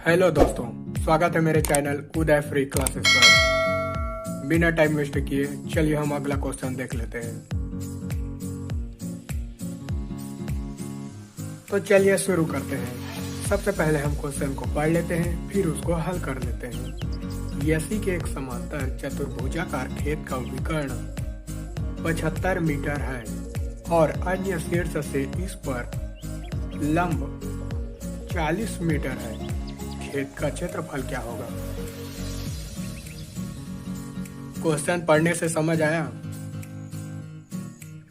Hello दोस्तों, स्वागत है मेरे चैनल उदय फ्री क्लासेस पर। बिना टाइम वेस्ट किए चलिए हम अगला क्वेश्चन देख लेते हैं। तो चलिए शुरू करते हैं। सबसे पहले हम क्वेश्चन को पढ़ लेते हैं, फिर उसको हल कर लेते हैं। यसी के एक समांतर चतुर्भुजाकार खेत का विकर्ण 75 मीटर है और अन्य शीर्ष से इस पर लंब 40 मीटर है। खेत का क्षेत्रफल क्या होगा? क्वेश्चन पढ़ने से समझ आया?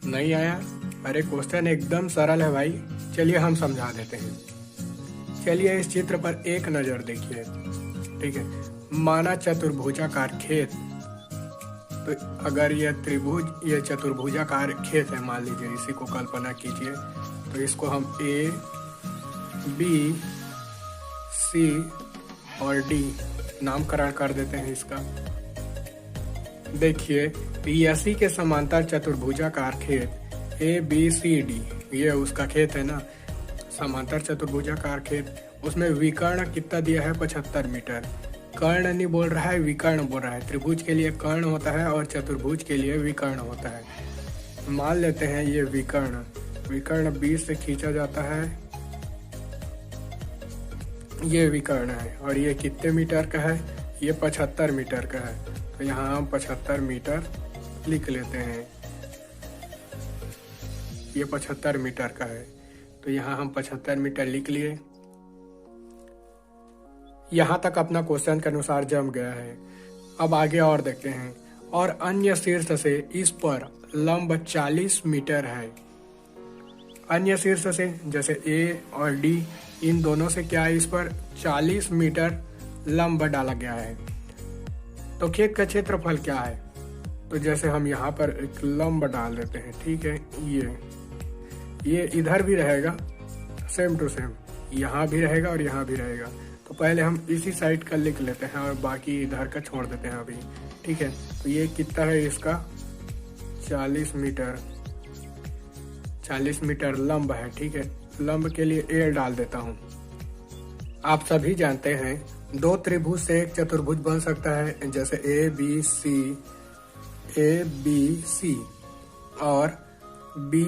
नहीं आया? अरे क्वेश्चन एकदम सरल है भाई, चलिए हम समझा देते हैं। चलिए इस चित्र पर एक नजर देखिए, ठीक है। माना चतुर्भुजाकार खेत, तो अगर ये चतुर्भुजाकार खेत है, मान लीजिए, इसी को कल्पना कीजिए। तो इसको हम ए, बी, सी और डी नामकरण कर देते हैं इसका। देखिए यसी के समांतर चतुर्भुजाकार खेत ए बी सी डी, ये उसका खेत है ना, समांतर चतुर्भुजाकार खेत। उसमें विकर्ण कितना दिया है? 75 मीटर। कर्ण नहीं बोल रहा है, विकर्ण बोल रहा है। त्रिभुज के लिए कर्ण होता है और चतुर्भुज के लिए विकर्ण होता है। मान लेते हैं ये विकर्ण 20 से खींचा जाता है, ये विकर्ण है। और ये कितने मीटर का है? ये 75 मीटर का है। तो यहाँ हम 75 मीटर लिख लेते हैं। ये 75 मीटर का है, तो यहाँ हम 75 मीटर लिख लिए। यहाँ तक अपना क्वेश्चन के अनुसार जम गया है। अब आगे और देखते हैं। और अन्य शीर्ष से इस पर लंब 40 मीटर है। अन्य शीर्ष से जैसे ए और डी, इन दोनों से क्या है? इस पर 40 मीटर लंब डाला गया है। तो खेत का क्षेत्रफल क्या है? तो जैसे हम यहाँ पर एक लंब डाल देते हैं, ठीक है। ये इधर भी रहेगा, सेम टू सेम, यहाँ भी रहेगा और यहाँ भी रहेगा। तो पहले हम इसी साइड का लिख लेते हैं और बाकी इधर का छोड़ देते हैं अभी, ठीक है। तो ये कितना है इसका? 40 मीटर लंब है, ठीक है। लंब के लिए ए डाल देता हूँ। आप सभी जानते हैं दो त्रिभुज से एक चतुर्भुज बन सकता है, जैसे ए बी सी और बी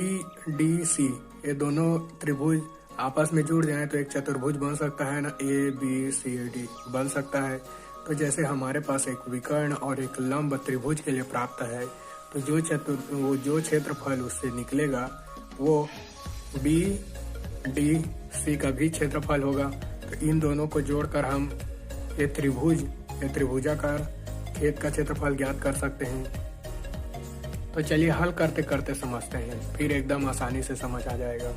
डी सी। ये दोनों त्रिभुज आपस में जुड़ जाएं तो एक चतुर्भुज बन सकता है ना, ए बी सी डी बन सकता है। तो जैसे हमारे पास एक विकर्ण और एक लंब त्रिभुज के लिए प्राप्त है, तो जो क्षेत्रफल उससे निकलेगा वो बी डी सी का भी क्षेत्रफल होगा। तो इन दोनों को जोड़कर हम ये त्रिभुजाकार खेत का क्षेत्रफल ज्ञात कर सकते हैं। तो चलिए हल करते करते समझते हैं, फिर एकदम आसानी से समझ आ जाएगा।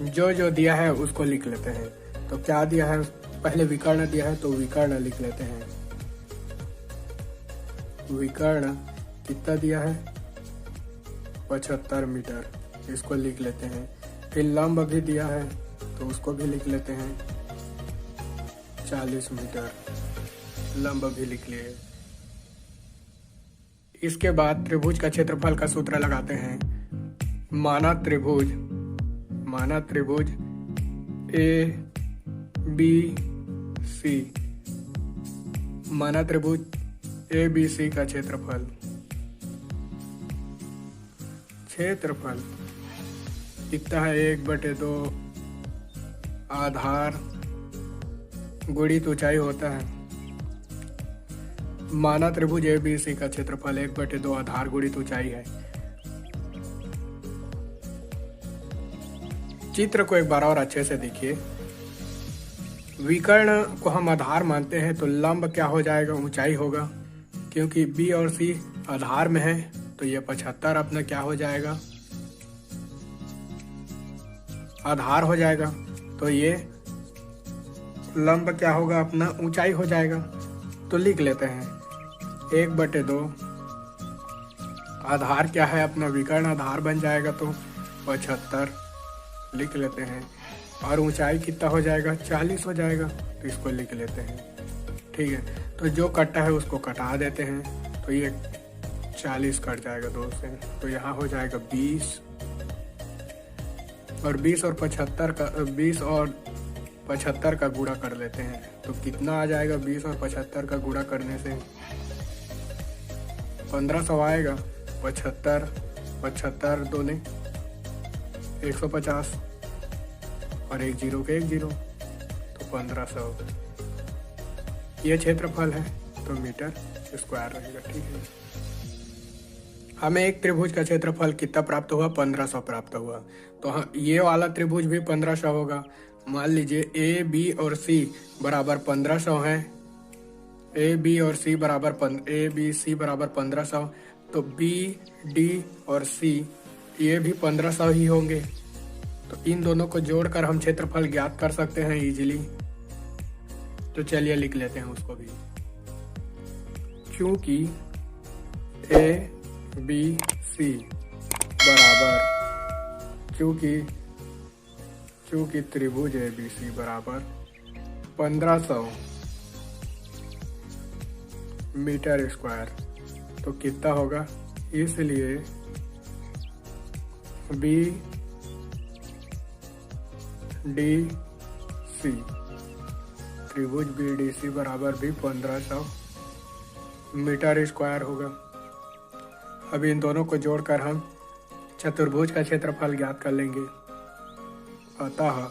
जो दिया है उसको लिख लेते हैं। तो क्या दिया है? पहले विकर्ण दिया है तो विकर्ण लिख लेते हैं। विकर्ण कितना दिया है? 75 मीटर, इसको लिख लेते हैं। फिर लंब भी दिया है तो उसको भी लिख लेते हैं, 40 मीटर, लंब भी लिख लिए। इसके बाद त्रिभुज का क्षेत्रफल का सूत्र लगाते हैं। माना त्रिभुज ए बी सी, माना त्रिभुज ए बी सी का क्षेत्रफल कितना है? 1/2 आधार गुणित ऊंचाई होता है। माना त्रिभुज ए बी सी का क्षेत्रफल 1/2 आधार गुणित ऊंचाई है। चित्र को एक बार और अच्छे से देखिए। विकर्ण को हम आधार मानते हैं, तो लंब क्या हो जाएगा? ऊंचाई होगा। क्योंकि बी और सी आधार में है, तो ये 75 अपना क्या हो जाएगा? आधार हो जाएगा। तो ये लंब क्या होगा? अपना ऊंचाई हो जाएगा। तो लिख लेते हैं 1/2 आधार क्या है? अपना विकर्ण आधार बन जाएगा, तो 75 लिख लेते हैं। और ऊंचाई कितना हो जाएगा? 40 हो जाएगा, तो इसको लिख लेते हैं, ठीक है। तो जो कटा है उसको कटा देते हैं, तो ये 40 कट जाएगा 2 से, तो यहाँ हो जाएगा 20। और 20 और 75 का 20 और 75 का गुणा कर लेते हैं तो कितना आ जाएगा। 20 और 75 का गुणा करने से 1500 आएगा। 75 75 दूने 150 और एक जीरो के एक जीरो तो 1500। ये क्षेत्रफल है तो मीटर स्क्वायर रहेगा। ठीक है, हमें एक त्रिभुज का क्षेत्रफल कितना प्राप्त हुआ, 1500 प्राप्त हुआ। तो हाँ, ये वाला त्रिभुज भी 1500 होगा। मान लीजिए ए बी और सी बराबर 1500 है। ए बी सी बराबर 1500, तो बी डी और सी ये भी 1500 ही होंगे। तो इन दोनों को जोड़कर हम क्षेत्रफल ज्ञात कर सकते हैं इजीली। तो चलिए लिख लेते हैं उसको भी। क्योंकि ए बी सी बराबर क्योंकि त्रिभुज ए बी सी बराबर 1500 मीटर स्क्वायर, तो कितना होगा, इसलिए बी डी सी त्रिभुज बी डी सी बराबर भी 1500 मीटर स्क्वायर होगा। अब इन दोनों को जोड़कर हम चतुर्भुज का क्षेत्रफल ज्ञात कर लेंगे। अतः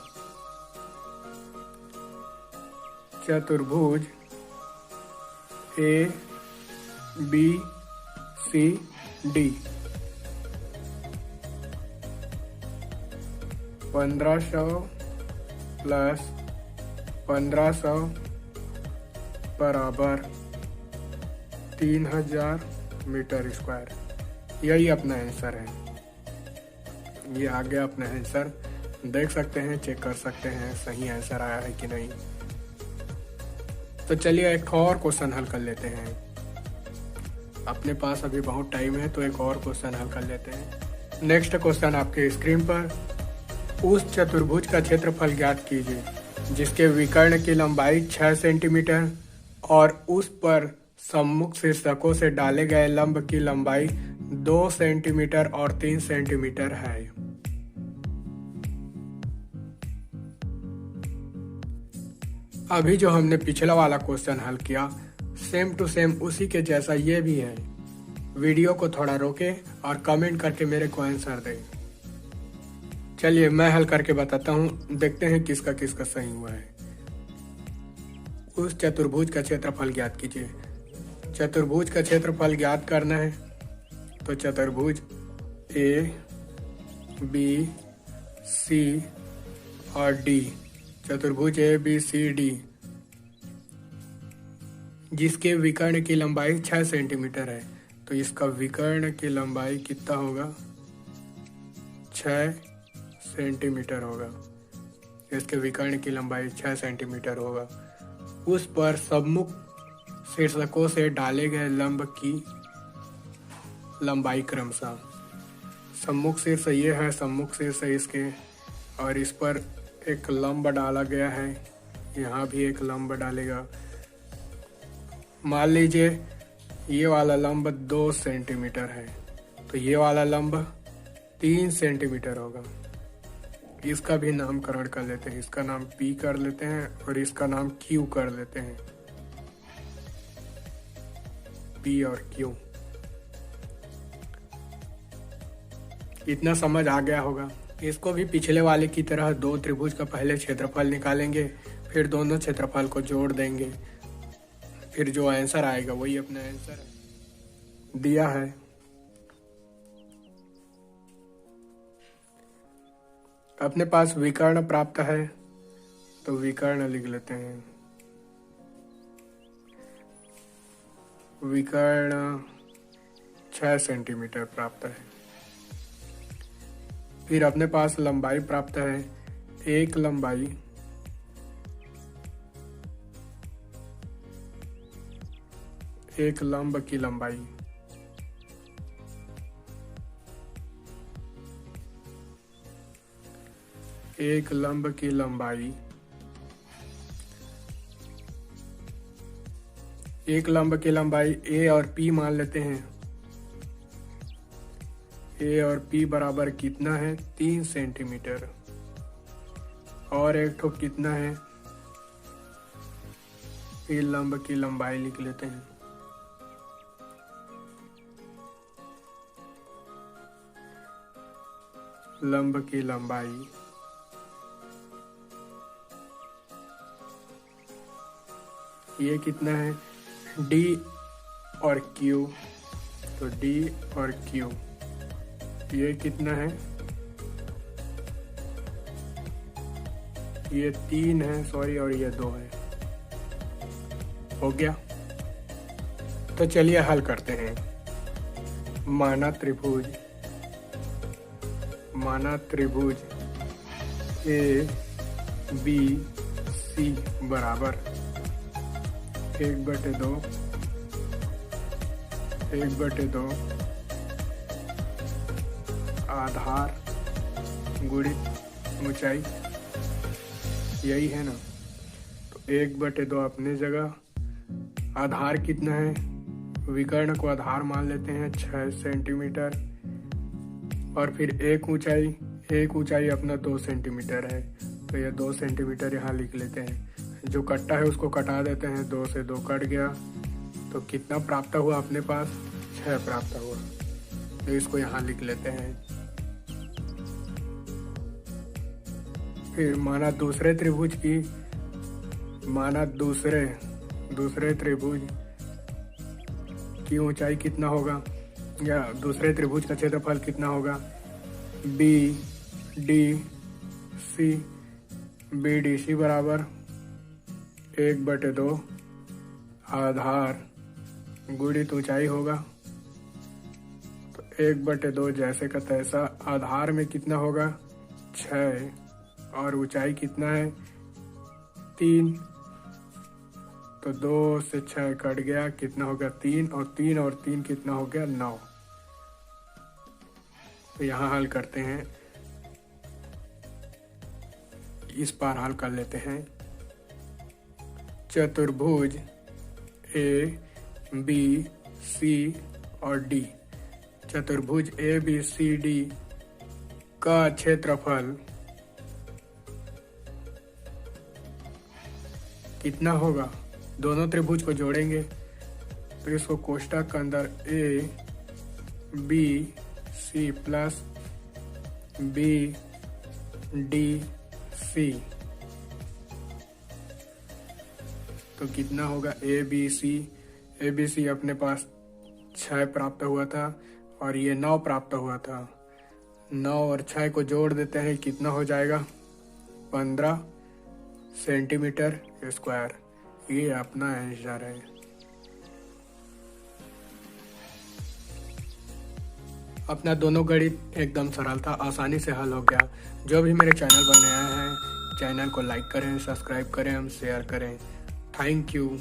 चतुर्भुज A B C D 1500 plus 1500 बराबर 3000 मीटर स्क्वायर। यही अपना आंसर है। ये आ गया अपना आंसर। देख सकते हैं, चेक कर सकते हैं सही आंसर आया है कि नहीं। तो चलिए एक और क्वेश्चन हल कर लेते हैं। अपने पास अभी बहुत टाइम है तो एक और क्वेश्चन हल कर लेते हैं। नेक्स्ट क्वेश्चन आपके स्क्रीन पर। उस चतुर्भुज का क्षेत्रफल ज्ञात कीजिए जिसके विकर्ण की लंबाई 6 सेंटीमीटर और उस पर सम्मुख शीर्षकों से डाले गए लंब की लंबाई 2 सेंटीमीटर और 3 सेंटीमीटर है। अभी जो हमने पिछला वाला क्वेश्चन हल किया सेम टू सेम उसी के जैसा ये भी है। वीडियो को थोड़ा रोके और कमेंट करके मेरे को आंसर दें। चलिए मैं हल करके बताता हूँ, देखते हैं किसका किसका सही हुआ है। उस चतुर्भुज का क्षेत्रफल ज्ञात कीजिए। चतुर्भुज का क्षेत्रफल ज्ञात करना है तो चतुर्भुज ए बी सी और डी, चतुर्भुज ए बी सी डी जिसके विकर्ण की लंबाई 6 सेंटीमीटर है, तो इसका विकर्ण की लंबाई कितना होगा, 6 सेंटीमीटर होगा। इसके विकर्ण की लंबाई 6 सेंटीमीटर होगा। उस पर सम्मुख शीर्षकों से डाले गए लंब की लंबाई क्रमशः, सम्मुख शीर्ष ये है, सम्मुख शीर्ष इसके, और इस पर एक लंब डाला गया है, यहाँ भी एक लंब डालेगा। मान लीजिए ये वाला लंब 2 सेंटीमीटर है तो ये वाला लंब 3 सेंटीमीटर होगा। इसका भी नामकरण कर लेते हैं, इसका नाम P कर लेते हैं और इसका नाम Q कर लेते हैं। P और Q, इतना समझ आ गया होगा। इसको भी पिछले वाले की तरह 2 त्रिभुज का पहले क्षेत्रफल निकालेंगे, फिर दोनों क्षेत्रफल को जोड़ देंगे, फिर जो आंसर आएगा वही अपना आंसर दिया है। अपने पास विकर्ण प्राप्त है तो विकर्ण लिख लेते हैं। विकर्ण 6 सेंटीमीटर प्राप्त है। फिर अपने पास लंबाई प्राप्त है, एक लंबाई एक लंब की लंबाई एक लंब की लंबाई एक लंब की लंबाई ए और पी मान लेते हैं। ए और पी बराबर कितना है, 3 सेंटीमीटर। और एक तो कितना है, ये लंब की लंबाई लिख लेते हैं। लंब की लंबाई ये कितना है, डी और क्यू, तो डी और क्यू ये कितना है, ये 3 है सॉरी, और ये 2 है। हो गया। तो चलिए हल करते हैं। माना त्रिभुज ए बी सी बराबर 1/2 आधार गुणित ऊंचाई, यही है ना। तो 1/2 अपने जगह, आधार कितना है, विकर्ण को आधार मान लेते हैं 6 सेंटीमीटर, और फिर एक ऊंचाई अपना 2 सेंटीमीटर है, तो ये 2 सेंटीमीटर यहाँ लिख लेते हैं। जो कट्टा है उसको कटा देते हैं, 2 से 2 कट गया, तो कितना प्राप्त हुआ अपने पास, 6 प्राप्त हुआ। तो इसको यहाँ लिख लेते हैं। फिर माना दूसरे त्रिभुज की ऊंचाई कितना होगा, या दूसरे त्रिभुज का क्षेत्रफल कितना होगा, BDC बराबर 1/2 आधार गुणित ऊंचाई होगा। तो 1/2 जैसे का तैसा, आधार में कितना होगा 6 और ऊंचाई कितना है 3, तो 2 से 6 कट गया, कितना हो गया 3, और 3 कितना हो गया 9। तो यहाँ हल करते हैं, इस पार हल कर लेते हैं। चतुर्भुज ए बी सी और डी, चतुर्भुज ए बी सी डी का क्षेत्रफल कितना होगा, दोनों त्रिभुज को जोड़ेंगे तो इसको कोष्ठक के अंदर A B C plus B D C, तो कितना होगा ए बी सी अपने पास 6 प्राप्त हुआ था और ये 9 प्राप्त हुआ था। 9 और 6 को जोड़ देते हैं, कितना हो जाएगा 15 सेंटीमीटर स्क्वायर। ये अपना आंसर है। अपना दोनों गणित एकदम सरल था, आसानी से हल हो गया। जो भी मेरे चैनल पर नया है, चैनल को लाइक करें, सब्सक्राइब करें, शेयर करें। Thank you.